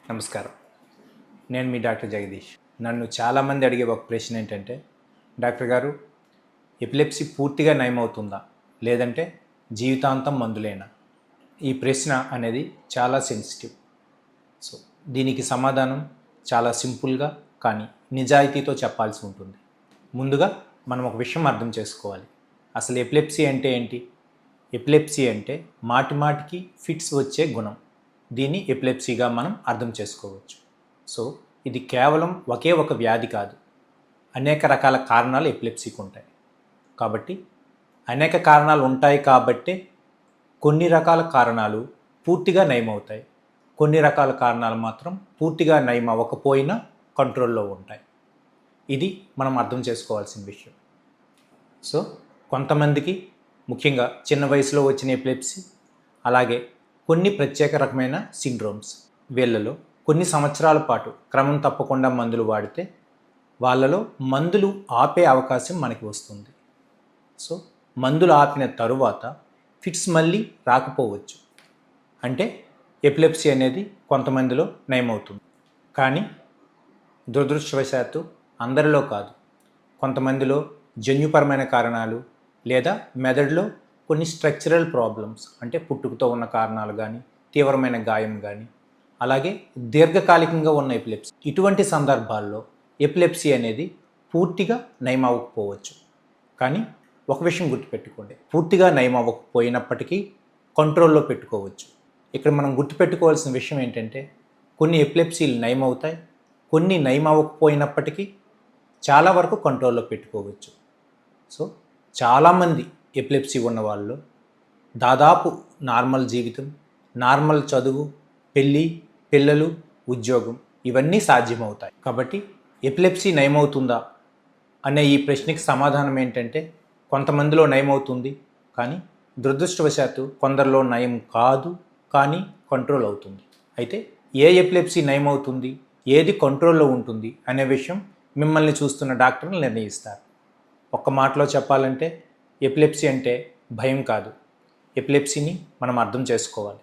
నమస్కారం. నేను మీ డాక్టర్ జగదీష్. నన్ను చాలామంది అడిగే ఒక ప్రశ్న ఏంటంటే, డాక్టర్ గారు, ఎపిలెప్సీ పూర్తిగా నయమవుతుందా, లేదంటే జీవితాంతం మందులేనా? ఈ ప్రశ్న అనేది చాలా సెన్సిటివ్. సో దీనికి సమాధానం చాలా సింపుల్గా కానీ నిజాయితీతో చెప్పాల్సి ఉంటుంది. ముందుగా మనం ఒక విషయం అర్థం చేసుకోవాలి. అసలు ఎపిలెప్సీ అంటే ఏంటి? ఎపిలెప్సీ అంటే మాటిమాటికి ఫిట్స్ వచ్చే గుణం. దీన్ని ఎపిలెప్సీగా మనం అర్థం చేసుకోవచ్చు. సో ఇది కేవలం ఒకే ఒక వ్యాధి కాదు, అనేక రకాల కారణాలు ఎపిలెప్సీకి ఉంటాయి. కాబట్టి అనేక కారణాలు ఉంటాయి కాబట్టే కొన్ని రకాల కారణాలు పూర్తిగా నయమవుతాయి, కొన్ని రకాల కారణాలు మాత్రం పూర్తిగా నయం అవ్వకపోయినా కంట్రోల్లో ఉంటాయి. ఇది మనం అర్థం చేసుకోవాల్సిన విషయం. సో కొంతమందికి, ముఖ్యంగా చిన్న వయసులో వచ్చిన ఎపిలెప్సీ, అలాగే కొన్ని ప్రత్యేక రకమైన సిండ్రోమ్స్, వీళ్ళలో కొన్ని సంవత్సరాల పాటు క్రమం తప్పకుండా మందులు వాడితే వాళ్ళలో మందులు ఆపే అవకాశం మనకి వస్తుంది. సో మందులు ఆపిన తరువాత ఫిట్స్ మళ్ళీ రాకపోవచ్చు. అంటే ఎపిలెప్సీ అనేది కొంతమందిలో నయమవుతుంది. కానీ దురదృష్టవశాత్తు అందరిలో కాదు, కొంతమందిలో జన్యుపరమైన కారణాలు లేదా మెదడులో కొన్ని స్ట్రక్చరల్ ప్రాబ్లమ్స్, అంటే పుట్టుకతో ఉన్న కారణాలు కానీ, తీవ్రమైన గాయం కానీ, అలాగే దీర్ఘకాలికంగా ఉన్న ఎపిలెప్సీ, ఇటువంటి సందర్భాల్లో ఎపిలెప్సీ అనేది పూర్తిగా నయం అవ్వకపోవచ్చు. కానీ ఒక విషయం గుర్తుపెట్టుకోండి, పూర్తిగా నయం అవ్వకపోయినప్పటికీ కంట్రోల్లో పెట్టుకోవచ్చు. ఇక్కడ మనం గుర్తుపెట్టుకోవాల్సిన విషయం ఏంటంటే, కొన్ని ఎపిలెప్సీలు నయం అవుతాయి, కొన్ని నయం అవ్వకపోయినప్పటికీ చాలా వరకు కంట్రోల్లో పెట్టుకోవచ్చు. సో చాలామంది ఎపిలెప్సీ ఉన్న వాళ్ళు దాదాపు నార్మల్ జీవితం, నార్మల్ చదువు, పెళ్ళి, పిల్లలు, ఉద్యోగం ఇవన్నీ సాధ్యమవుతాయి. కాబట్టి ఎపిలెప్సీ నయమవుతుందా అనే ఈ ప్రశ్నకి సమాధానం ఏంటంటే, కొంతమందిలో నయమవుతుంది, కానీ దురదృష్టవశాత్తు కొందరిలో నయం కాదు, కానీ కంట్రోల్ అవుతుంది. అయితే ఏ ఎపిలెప్సీ నయమవుతుంది, ఏది కంట్రోల్లో ఉంటుంది అనే విషయం మిమ్మల్ని చూస్తున్న డాక్టర్లు నిర్ణయిస్తారు. ఒక్క మాటలో చెప్పాలంటే, ఎపిలెప్సీ అంటే భయం కాదు, ఎపిలెప్సీని మనం అర్థం చేసుకోవాలి.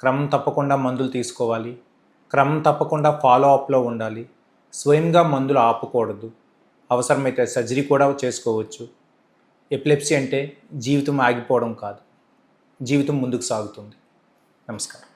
క్రమం తప్పకుండా మందులు తీసుకోవాలి, క్రమం తప్పకుండా ఫాలో అప్లో ఉండాలి, స్వయంగా మందులు ఆపకూడదు, అవసరమైతే సర్జరీ కూడా చేసుకోవచ్చు. ఎపిలెప్సీ అంటే జీవితం ఆగిపోవడం కాదు, జీవితం ముందుకు సాగుతుంది. నమస్కారం.